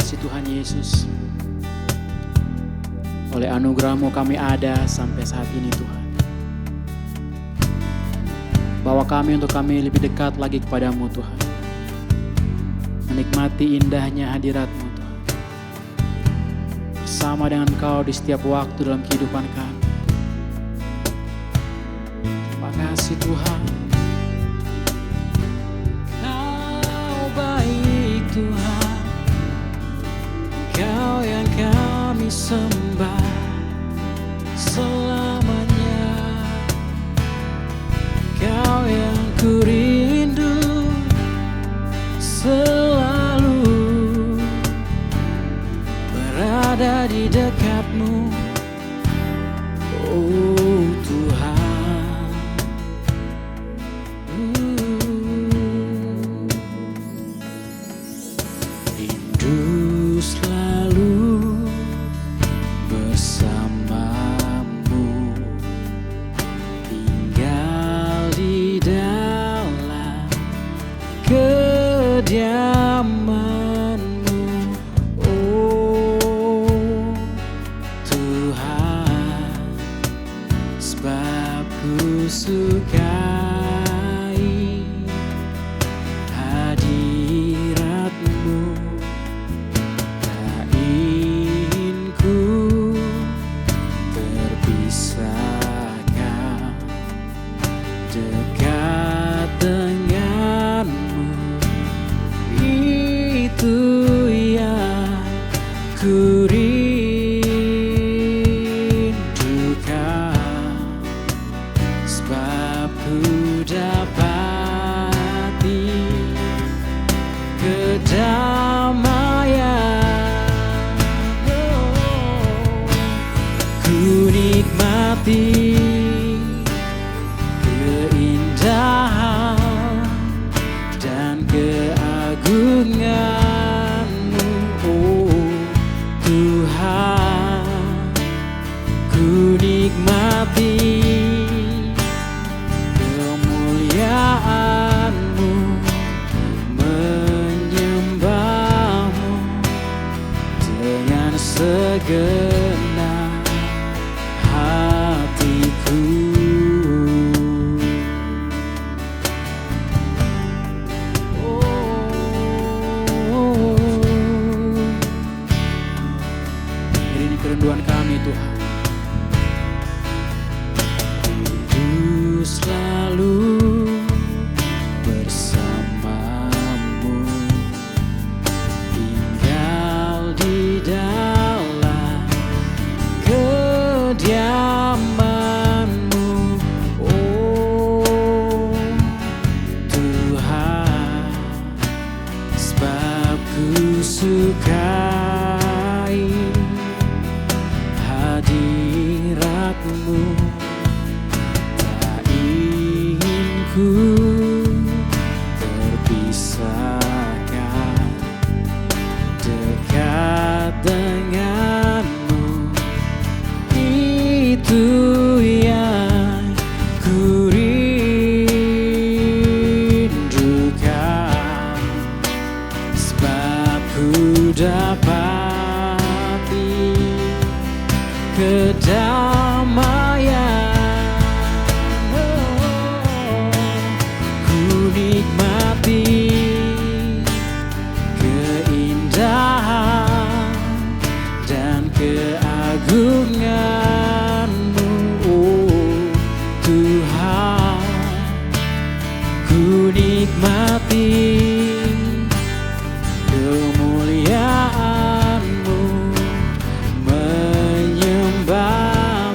kasih Tuhan Yesus. Oleh anugerah-Mu kami ada sampai saat ini Tuhan. Bawa kami untuk kami lebih dekat lagi kepadamu Tuhan. Menikmati indahnya hadirat-Mu Tuhan. Bersama dengan Engkau di setiap waktu dalam kehidupan kami. Terima kasih Tuhan. Kau baik Tuhan. Kau yang kami sembah selamanya. Kau yang ku rindu selalu berada di dekat-Mu, oh Tuhan. Rindu selalu bersamamu, tinggal di dalam kediaman-Mu, oh Tuhan. Sebab ku sukai hadirat-Mu, tak ingin ku terpisahkan dekat dengan-Mu. Itu yang ku rindukan, sebab ku dapati kedamaian. Ku nikmati keindahan dan keagungan-Mu, oh Tuhan. Ku nikmati kemuliaan-Mu, menyembah-Mu dengan segenap hatiku. Ini kerinduan kami Tuhan. Rindu selalu bersamamu, tinggal di dalam kediaman-Mu, oh Tuhan. Sebab ku sukai hadirat-Mu, tak ingin ku terpisahkan dekat dengan-Mu. Itu yang ku rindukan, sebab ku dapati kedamaian. Ku nikmati keindahan dan keagungan-Mu, oh Tuhan. Ku nikmati kemuliaan-Mu, menyembah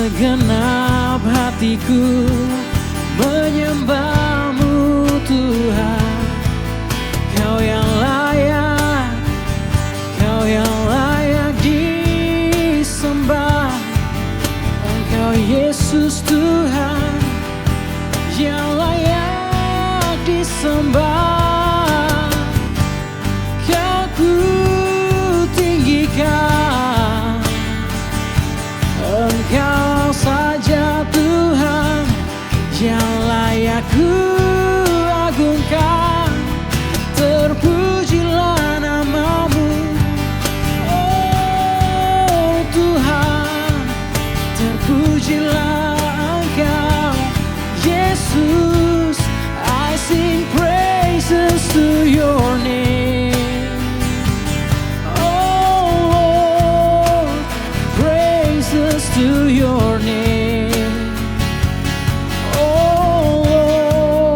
Segenap hatiku menyembah-Mu Tuhan. Kau yang layak, Kau yang layak disembah. Engkau Yesus Tuhan yang layak disembah. Kau ku tinggikan, Engkau saja Tuhan yang layak ku agungkan. Terpujilah nama-Mu, oh Tuhan. Terpujilah Engkau Yesus. I sing praises to your name, oh Lord. Praises to your name, oh Lord.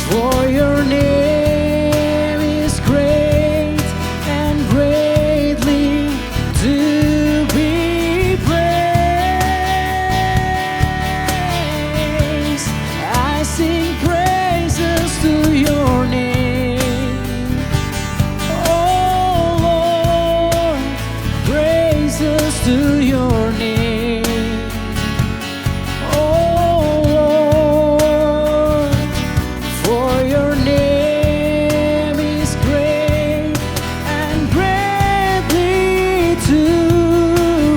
For your name is great and greatly to be praised. I sing praises to your name, oh Lord. Praises to your name, oh Lord. For your name is great and greatly to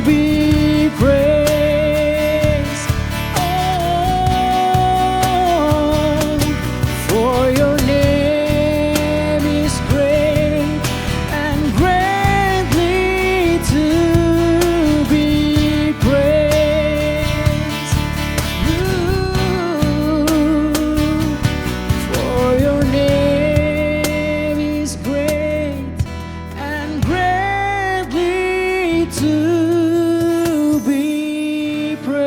be praised. Oh, for your name is great and greatly to be praised. For your name is great and greatly to be praised.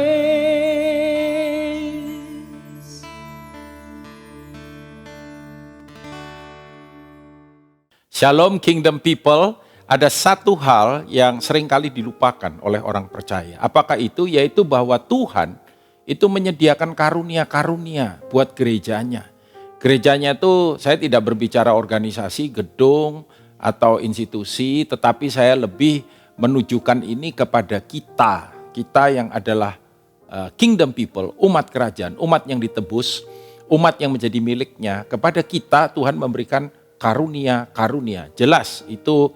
Shalom Kingdom People, ada satu hal yang seringkali dilupakan oleh orang percaya. Apakah itu? Yaitu bahwa Tuhan itu menyediakan karunia-karunia buat gerejanya. Gerejanya itu saya tidak berbicara organisasi, gedung, atau institusi, tetapi saya lebih menunjukkan ini kepada kita. Kita yang adalah Kingdom People, umat kerajaan, umat yang ditebus, umat yang menjadi miliknya. Kepada kita Tuhan memberikan karunia-karunia. Jelas itu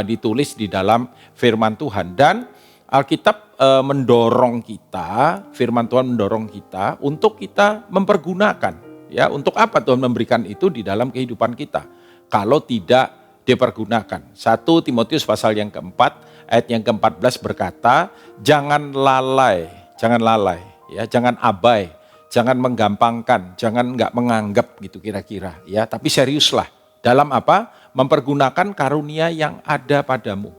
ditulis di dalam firman Tuhan. Dan Alkitab mendorong kita, firman Tuhan mendorong kita untuk kita mempergunakan. Ya, untuk apa Tuhan memberikan itu di dalam kehidupan kita? Kalau tidak dipergunakan. 1 Timotius pasal yang keempat, ayat yang ke-14 berkata, jangan lalai, ya, jangan abai, jangan menggampangkan, jangan nggak menganggap gitu kira-kira, ya. Tapi seriuslah dalam apa? Mempergunakan karunia yang ada padamu,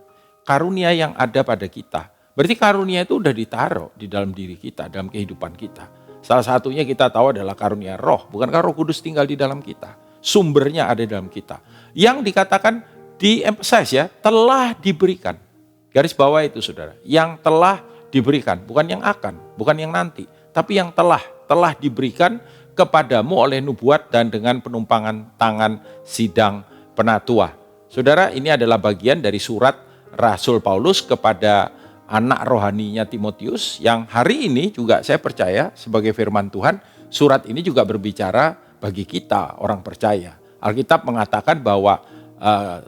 karunia yang ada pada kita. Berarti karunia itu udah ditaruh di dalam diri kita, dalam kehidupan kita. Salah satunya kita tahu adalah karunia roh. Bukankah Roh Kudus tinggal di dalam kita? Sumbernya ada di dalam kita. Yang dikatakan di-emphasize ya, telah diberikan. Garis bawah itu saudara. Yang telah diberikan, bukan yang akan, bukan yang nanti. Tapi yang telah diberikan kepadamu oleh nubuat dan dengan penumpangan tangan sidang penatua. Saudara, ini adalah bagian dari surat Rasul Paulus kepada anak rohaninya Timotius, yang hari ini juga saya percaya sebagai firman Tuhan, surat ini juga berbicara bagi kita orang percaya. Alkitab mengatakan bahwa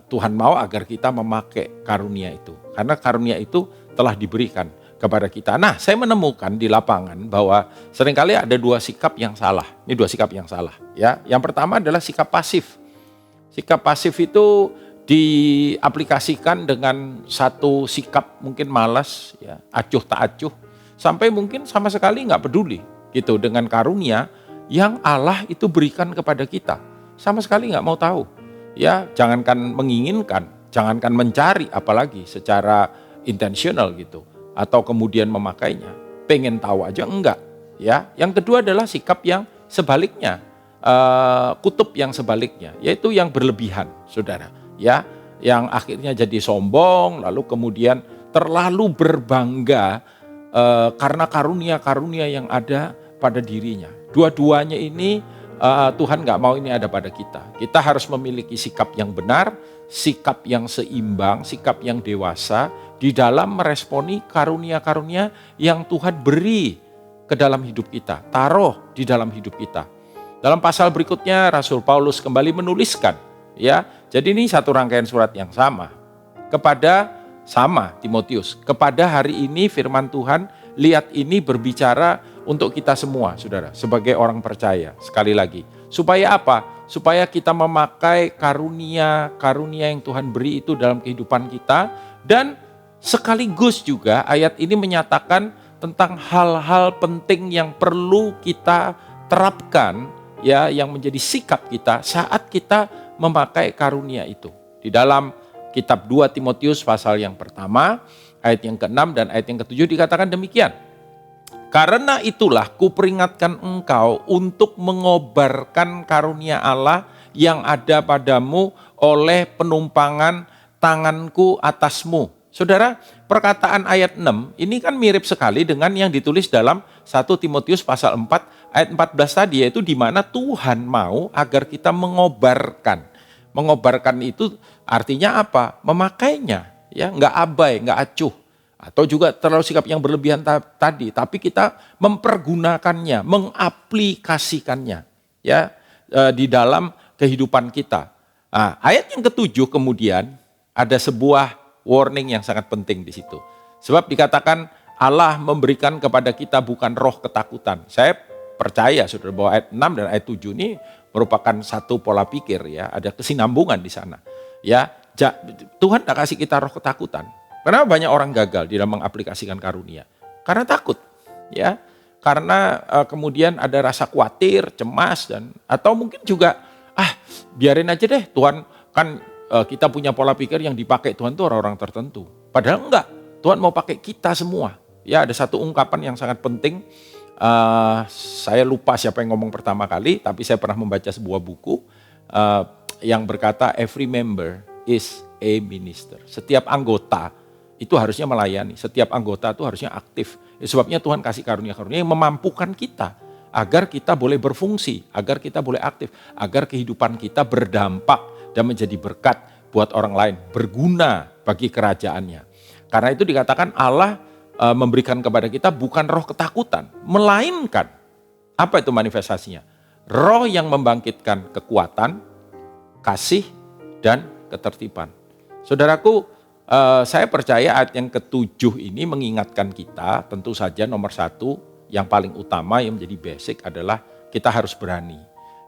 Tuhan mau agar kita memakai karunia itu, karena karunia itu telah diberikan kepada kita. Nah, saya menemukan di lapangan bahwa seringkali ada dua sikap yang salah. Ini dua sikap yang salah. Ya, yang pertama adalah sikap pasif. Sikap pasif itu diaplikasikan dengan satu sikap mungkin malas, ya, acuh tak acuh, sampai mungkin sama sekali nggak peduli gitu dengan karunia yang Allah itu berikan kepada kita, sama sekali nggak mau tahu, ya, jangankan menginginkan, jangankan mencari, apalagi secara intensional gitu, atau kemudian memakainya, pengen tahu aja enggak, ya. Yang kedua adalah sikap yang sebaliknya, kutub yang sebaliknya, yaitu yang berlebihan, saudara, ya, yang akhirnya jadi sombong, lalu kemudian terlalu berbangga karena karunia-karunia yang ada pada dirinya. Dua-duanya ini Tuhan nggak mau ini ada pada kita. Kita harus memiliki sikap yang benar, sikap yang seimbang, sikap yang dewasa di dalam meresponi karunia-karunia yang Tuhan beri ke dalam hidup kita, taruh di dalam hidup kita. Dalam pasal berikutnya Rasul Paulus kembali menuliskan, ya. Jadi ini satu rangkaian surat yang sama Timotius. Kepada hari ini firman Tuhan, lihat ini berbicara untuk kita semua, saudara, sebagai orang percaya. Sekali lagi, supaya apa? Supaya kita memakai karunia yang Tuhan beri itu dalam kehidupan kita, dan sekaligus juga ayat ini menyatakan tentang hal-hal penting yang perlu kita terapkan, ya, yang menjadi sikap kita saat kita memakai karunia itu. Di dalam kitab 2 Timotius pasal yang pertama, ayat yang ke-6 dan ayat yang ke-7 dikatakan demikian. Karena itulah kuperingatkan engkau untuk mengobarkan karunia Allah yang ada padamu oleh penumpangan tanganku atasmu. Saudara, perkataan ayat 6 ini kan mirip sekali dengan yang ditulis dalam 1 Timotius pasal 4 ayat 14 tadi, yaitu di mana Tuhan mau agar kita mengobarkan. Mengobarkan itu artinya apa? Memakainya, ya, nggak abai, nggak acuh, atau juga terlalu sikap yang berlebihan tadi, tapi kita mempergunakannya, mengaplikasikannya, ya, di dalam kehidupan kita. Nah, ayat yang ke-7 kemudian ada sebuah warning yang sangat penting di situ. Sebab dikatakan Allah memberikan kepada kita bukan roh ketakutan. Saya percaya saudara bahwa ayat 6 dan ayat 7 ini merupakan satu pola pikir, ya, ada kesinambungan di sana. Ya, Tuhan tidak kasih kita roh ketakutan. Kenapa banyak orang gagal di dalam mengaplikasikan karunia? Karena takut, ya. Karena kemudian ada rasa khawatir, cemas, dan atau mungkin juga biarin aja deh, Tuhan kan kita punya pola pikir yang dipakai Tuhan itu orang-orang tertentu. Padahal enggak, Tuhan mau pakai kita semua. Ya, ada satu ungkapan yang sangat penting. Saya lupa siapa yang ngomong pertama kali, tapi saya pernah membaca sebuah buku yang berkata every member is a minister. Setiap anggota itu harusnya melayani, setiap anggota itu harusnya aktif. Sebabnya Tuhan kasih karunia-karunia yang memampukan kita agar kita boleh berfungsi, agar kita boleh aktif, agar kehidupan kita berdampak dan menjadi berkat buat orang lain, berguna bagi kerajaannya. Karena itu dikatakan Allah memberikan kepada kita bukan roh ketakutan, melainkan apa itu manifestasinya? Roh yang membangkitkan kekuatan, kasih, dan ketertiban. Saudaraku, saya percaya ayat yang ke-7 ini mengingatkan kita, tentu saja nomor satu yang paling utama yang menjadi basic adalah kita harus berani,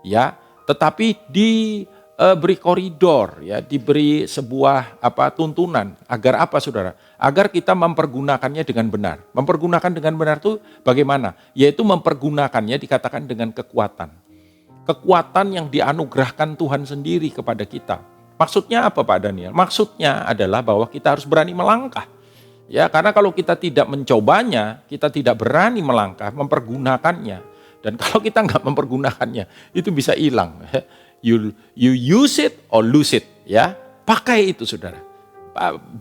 ya. Tetapi diberi koridor, ya, diberi sebuah tuntunan agar apa, saudara? Agar kita mempergunakannya dengan benar. Mempergunakan dengan benar itu bagaimana? Yaitu mempergunakannya dikatakan dengan kekuatan. Kekuatan yang dianugerahkan Tuhan sendiri kepada kita. Maksudnya apa, Pak Daniel? Maksudnya adalah bahwa kita harus berani melangkah. Ya, karena kalau kita tidak mencobanya, kita tidak berani melangkah, mempergunakannya. Dan kalau kita nggak mempergunakannya, itu bisa hilang. You use it or lose it, ya. Pakai itu, saudara.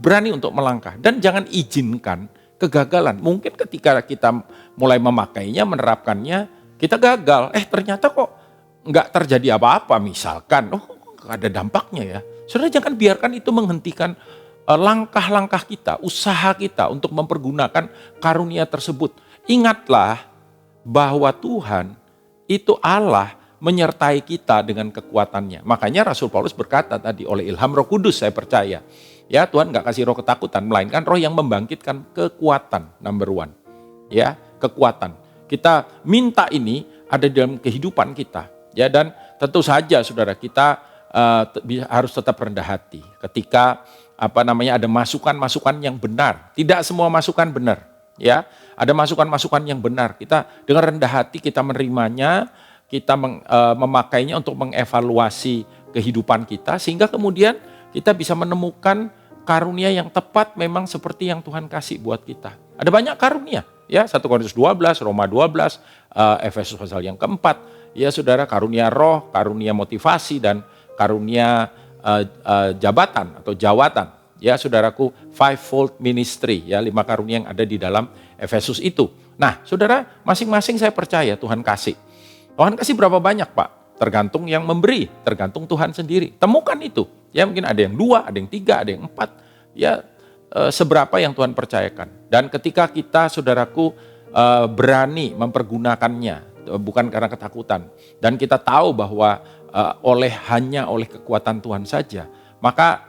Berani untuk melangkah dan jangan izinkan kegagalan. Mungkin ketika kita mulai memakainya, menerapkannya, kita gagal. Ternyata kok nggak terjadi apa-apa. Misalkan, ada dampaknya, ya. Saudara, jangan biarkan itu menghentikan langkah-langkah kita, usaha kita untuk mempergunakan karunia tersebut. Ingatlah bahwa Tuhan itu Allah menyertai kita dengan kekuatannya. Makanya Rasul Paulus berkata tadi, oleh ilham Roh Kudus saya percaya, ya, Tuhan gak kasih roh ketakutan, melainkan roh yang membangkitkan kekuatan, number one. Ya, kekuatan. Kita minta ini ada dalam kehidupan kita. Ya, dan tentu saja saudara, kita harus tetap rendah hati ketika ada masukan-masukan yang benar. Tidak semua masukan benar, ya. Ada masukan-masukan yang benar. Kita dengan rendah hati kita menerimanya, kita memakainya untuk mengevaluasi kehidupan kita sehingga kemudian kita bisa menemukan karunia yang tepat memang seperti yang Tuhan kasih buat kita. Ada banyak karunia, ya. 1 Korintus 12, Roma 12, Efesus pasal yang keempat, ya saudara, karunia roh, karunia motivasi, dan karunia jabatan atau jawatan, Ya saudaraku, fivefold ministry, ya 5 karunia yang ada di dalam Efesus itu. Nah saudara, masing-masing saya percaya Tuhan kasih. Tuhan kasih berapa banyak Pak? Tergantung yang memberi, tergantung Tuhan sendiri. Temukan itu. Ya mungkin ada yang 2, ada yang 3, ada yang 4. Ya seberapa yang Tuhan percayakan. Dan ketika kita saudaraku berani mempergunakannya, bukan karena ketakutan. Dan kita tahu bahwa hanya oleh kekuatan Tuhan saja, maka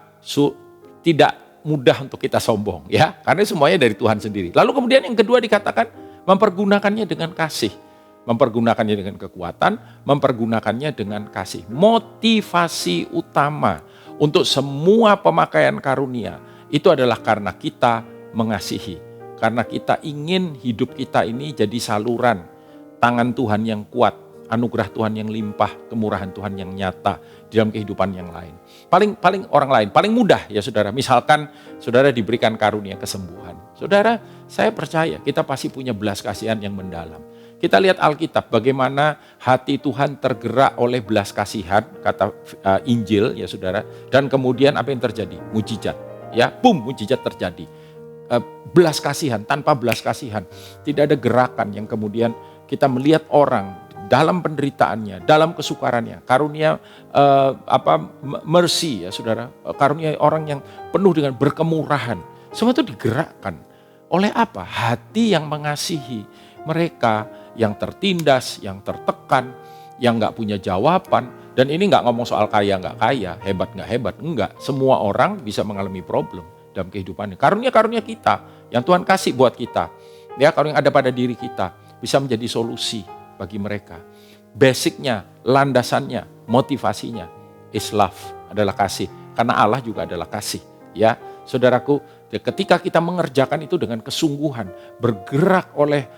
tidak mudah untuk kita sombong ya, karena semuanya dari Tuhan sendiri. Lalu kemudian yang kedua dikatakan mempergunakannya dengan kasih, mempergunakannya dengan kekuatan, mempergunakannya dengan kasih. Motivasi utama untuk semua pemakaian karunia itu adalah karena kita mengasihi, karena kita ingin hidup kita ini jadi saluran tangan Tuhan yang kuat, anugerah Tuhan yang limpah, kemurahan Tuhan yang nyata di dalam kehidupan yang lain. Paling orang lain, paling mudah ya saudara. Misalkan saudara diberikan karunia kesembuhan. Saudara, saya percaya kita pasti punya belas kasihan yang mendalam. Kita lihat Alkitab bagaimana hati Tuhan tergerak oleh belas kasihan, kata Injil ya saudara. Dan kemudian apa yang terjadi? Mujizat. Ya, mujizat terjadi. Belas kasihan, tanpa belas kasihan tidak ada gerakan yang kemudian kita melihat orang dalam penderitaannya, dalam kesukarannya, karunia mercy ya saudara, karunia orang yang penuh dengan berkemurahan. Semua itu digerakkan oleh apa? Hati yang mengasihi mereka yang tertindas, yang tertekan, yang nggak punya jawaban. Dan ini nggak ngomong soal kaya nggak kaya, hebat nggak hebat, enggak. Semua orang bisa mengalami problem dalam kehidupannya. Karunia-karunia kita yang Tuhan kasih buat kita, ya karunia yang ada pada diri kita bisa menjadi solusi bagi mereka. Basicnya, landasannya, motivasinya is love, adalah kasih. Karena Allah juga adalah kasih. Ya, saudaraku, ketika kita mengerjakan itu dengan kesungguhan, bergerak oleh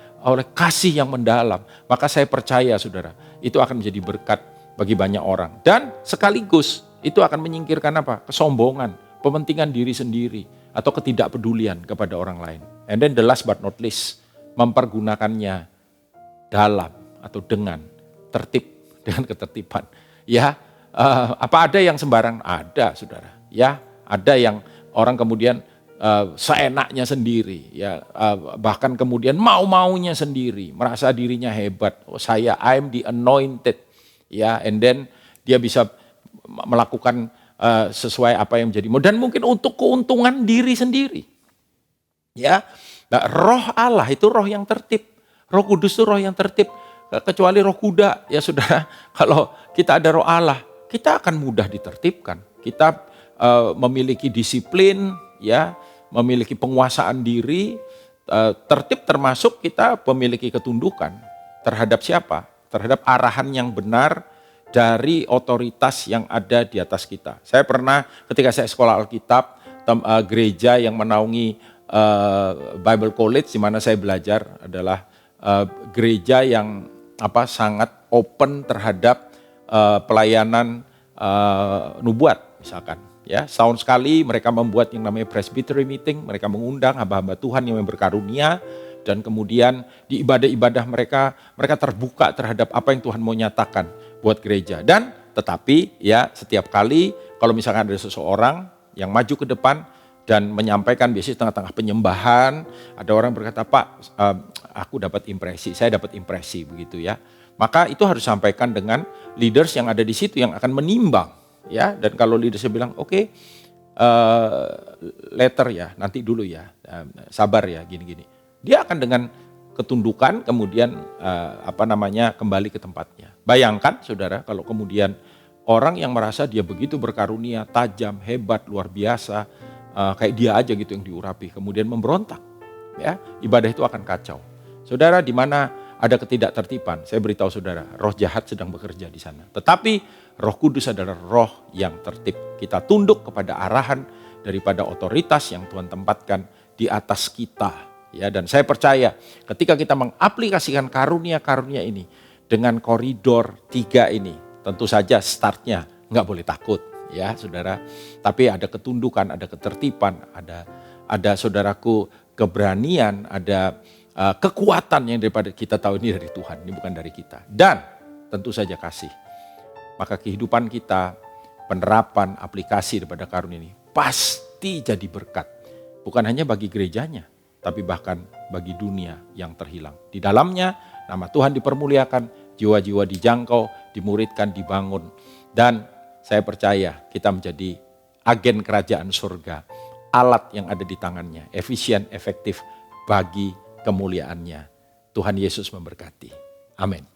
kasih yang mendalam, maka saya percaya saudara, itu akan menjadi berkat bagi banyak orang. Dan sekaligus itu akan menyingkirkan apa? Kesombongan, kepentingan diri sendiri, atau ketidakpedulian kepada orang lain. And then the last but not least, mempergunakannya dalam atau dengan tertib, dengan ketertiban. Ya, apa ada yang sembarang? Ada, saudara. Ya, ada yang orang kemudian seenaknya sendiri, ya, bahkan kemudian mau-maunya sendiri, merasa dirinya hebat. Oh, I'm the anointed, ya, and then dia bisa melakukan sesuai apa yang menjadi mau, dan mungkin untuk keuntungan diri sendiri. Ya, nah, roh Allah itu roh yang tertib, Roh Kudus itu roh yang tertib. Kecuali roh kuda, ya saudara, kalau kita ada roh Allah, kita akan mudah ditertibkan. Kita memiliki disiplin, ya, memiliki penguasaan diri, tertib termasuk kita memiliki ketundukan terhadap siapa? Terhadap arahan yang benar dari otoritas yang ada di atas kita. Saya pernah ketika saya sekolah Alkitab, gereja yang menaungi Bible College di mana saya belajar adalah gereja yang sangat open terhadap pelayanan nubuat misalkan. Ya, setahun sekali mereka membuat yang namanya presbytery meeting, mereka mengundang hamba-hamba Tuhan yang berkarunia, dan kemudian di ibadah-ibadah mereka terbuka terhadap apa yang Tuhan mau nyatakan buat gereja. Dan tetapi ya setiap kali kalau misalkan ada seseorang yang maju ke depan dan menyampaikan, biasanya tengah-tengah penyembahan, ada orang berkata, Pak, aku dapat impresi, saya dapat impresi begitu ya. Maka itu harus disampaikan dengan leaders yang ada di situ yang akan menimbang. Ya, dan kalau leadersnya bilang, oke, later ya, nanti dulu ya, sabar ya, gini-gini. Dia akan dengan ketundukan kemudian kembali ke tempatnya. Bayangkan saudara, kalau kemudian orang yang merasa dia begitu berkarunia, tajam, hebat, luar biasa, kayak dia aja gitu yang diurapi, kemudian memberontak, ya, ibadah itu akan kacau. Saudara, di mana ada ketidaktertiban, saya beritahu saudara, roh jahat sedang bekerja di sana. Tetapi Roh Kudus adalah roh yang tertib. Kita tunduk kepada arahan daripada otoritas yang Tuhan tempatkan di atas kita. Ya, dan saya percaya ketika kita mengaplikasikan karunia-karunia ini dengan koridor 3 ini, tentu saja startnya nggak boleh takut, ya saudara. Tapi ada ketundukan, ada ketertiban, ada saudaraku keberanian, ada kekuatan yang daripada kita tahu ini dari Tuhan, ini bukan dari kita. Dan tentu saja kasih. Maka kehidupan kita, penerapan, aplikasi daripada karunia ini pasti pasti jadi berkat. Bukan hanya bagi gerejanya, tapi bahkan bagi dunia yang terhilang. Di dalamnya nama Tuhan dipermuliakan, jiwa-jiwa dijangkau, dimuridkan, dibangun. Dan saya percaya kita menjadi agen kerajaan surga, alat yang ada di tangannya, efisien, efektif bagi kemuliaannya. Tuhan Yesus memberkati. Amin.